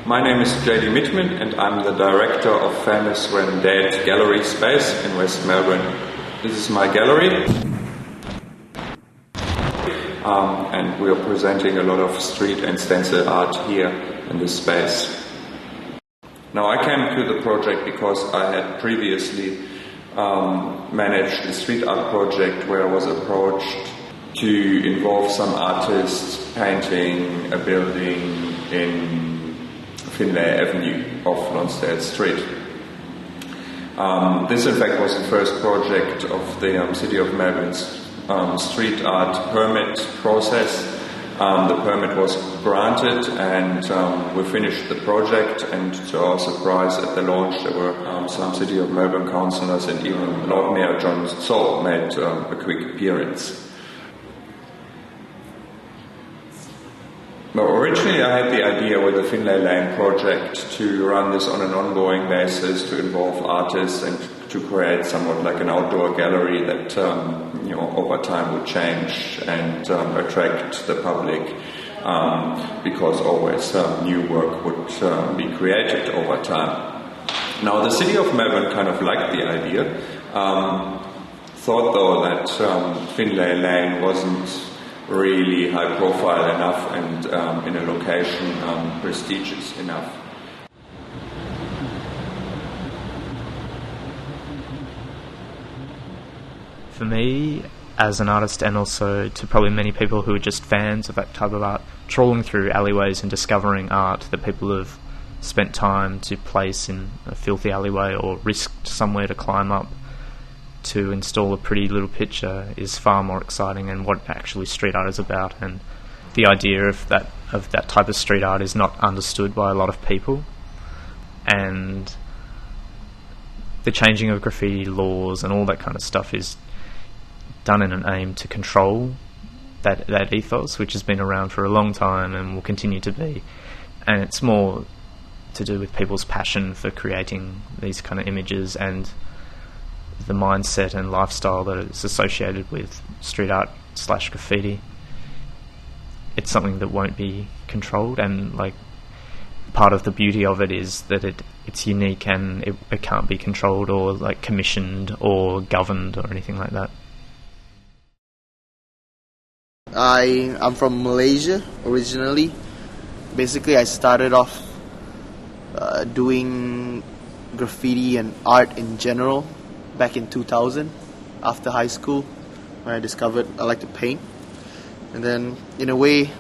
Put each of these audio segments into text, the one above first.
My name is JD Mitman and I'm the director of Famous When Dead Gallery Space in West Melbourne. This is my gallery and we are presenting a lot of street and stencil art here in this space. Now I came to the project because I had previously managed a street art project where I was approached to involve some artists painting a building in Finlay Avenue off Lonsdale Street. This in fact was the first project of the City of Melbourne's street art permit process. The permit was granted and we finished the project, and to our surprise at the launch there were some City of Melbourne councillors and even Lord Mayor John Saul made a quick appearance. Well, originally I had the idea with the Finlay Lane project to run this on an ongoing basis, to involve artists and to create somewhat like an outdoor gallery that over time would change and attract the public, because always new work would be created over time. Now the City of Melbourne kind of liked the idea, thought though that Finlay Lane wasn't really high profile enough and in a location prestigious enough. For me, as an artist, and also to probably many people who are just fans of that type of art, trawling through alleyways and discovering art that people have spent time to place in a filthy alleyway or risked somewhere to climb up to install a pretty little picture is far more exciting, and what actually street art is about. And the idea of that type of street art is not understood by a lot of people, and the changing of graffiti laws and all that kind of stuff is done in an aim to control that ethos, which has been around for a long time and will continue to be. And it's more to do with people's passion for creating these kind of images and the mindset and lifestyle that is associated with street art / graffiti. It's something that won't be controlled, and like part of the beauty of it is that it's unique and it can't be controlled or like commissioned or governed or anything like that. I'm from Malaysia originally. Basically I started off doing graffiti and art in general back in 2000 after high school, when I discovered I like to paint. And then in a way,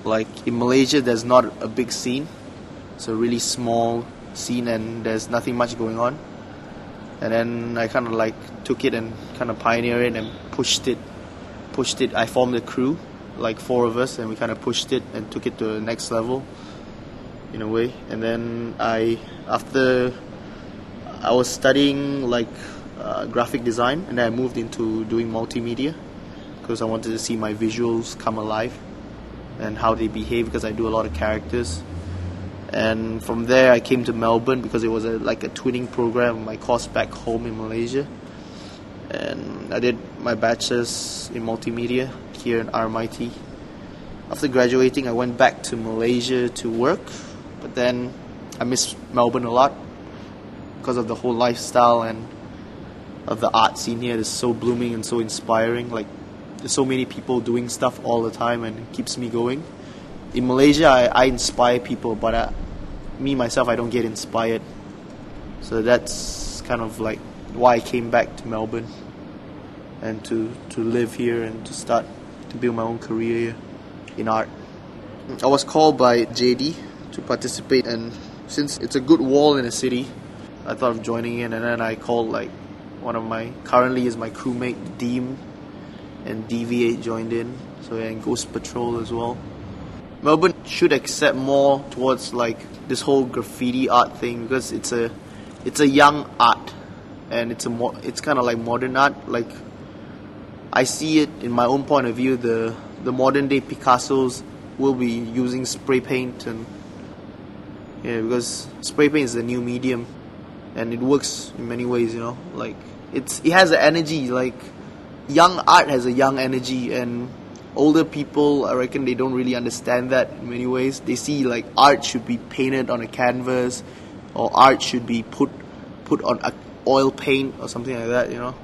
like in Malaysia there's not a big scene, it's a really small scene and there's nothing much going on. And then I kind of like took it and kind of pioneered it and pushed it. I formed a crew, like 4 of us, and we kind of pushed it and took it to the next level in a way. And then after I was studying like graphic design, and then I moved into doing multimedia because I wanted to see my visuals come alive and how they behave, because I do a lot of characters. And from there I came to Melbourne because it was like a twinning program of my course back home in Malaysia. And I did my bachelor's in multimedia here in RMIT. After graduating I went back to Malaysia to work, but then I miss Melbourne a lot because of the whole lifestyle and of the art scene here. It's so blooming and so inspiring. Like there's so many people doing stuff all the time and it keeps me going. In Malaysia I inspire people, but me myself I don't get inspired. So that's kind of like why I came back to Melbourne and to live here and to start to build my own career here in art. I was called by JD to participate, and since it's a good wall in the city, I thought of joining in. And then I called like one of my, currently is my crewmate Deem, and DV8 joined in, so yeah, and GhostPatrol as well. Melbourne should accept more towards like this whole graffiti art thing, because it's a young art, and it's kind of like modern art. Like I see it in my own point of view, the modern day Picassos will be using spray paint, and because spray paint is the new medium and it works in many ways, like it has an energy. Like young art has a young energy, and older people, I reckon they don't really understand that in many ways. They see like art should be painted on a canvas, or art should be put on a oil paint or something like that, you know.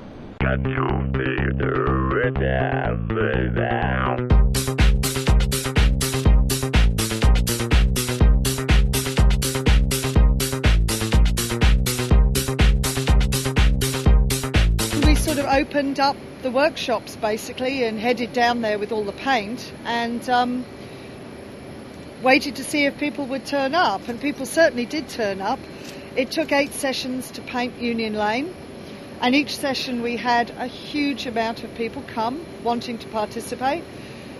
We sort of opened up the workshops basically and headed down there with all the paint and waited to see if people would turn up, and people certainly did turn up. It took 8 sessions to paint Union Lane, and each session we had a huge amount of people come wanting to participate.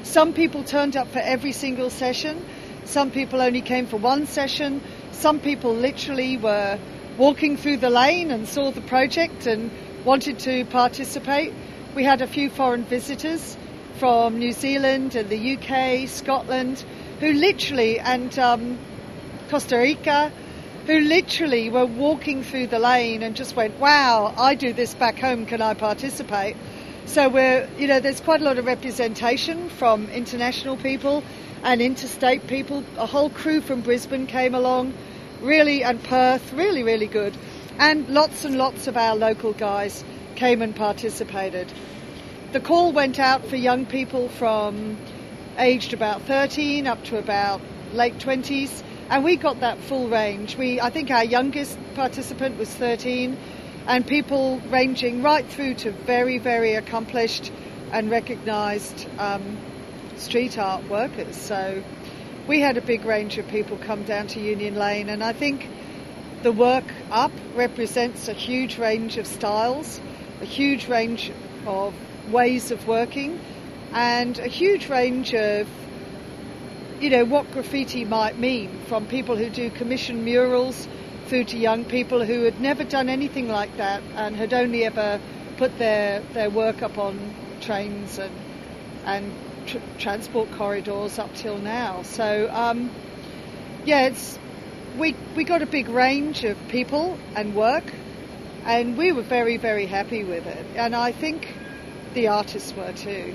Some people turned up for every single session, some people only came for one session, some people literally were walking through the lane and saw the project and wanted to participate. We had a few foreign visitors from New Zealand and the UK, Scotland, who literally, and Costa Rica, who literally were walking through the lane and just went, wow, I do this back home, can I participate? So there's quite a lot of representation from international people and interstate people. A whole crew from Brisbane came along, really, and Perth, really, really good. And lots of our local guys came and participated. The call went out for young people from aged about 13 up to about late 20s, and we got that full range. I think our youngest participant was 13, and people ranging right through to very, very accomplished and recognised street art workers. So we had a big range of people come down to Union Lane, and I think the work up represents a huge range of styles, a huge range of ways of working, and a huge range of, what graffiti might mean, from people who do commission murals through to young people who had never done anything like that and had only ever put their work up on trains and transport corridors up till now. So, we got a big range of people and work, and we were very, very happy with it. And I think the artists were too.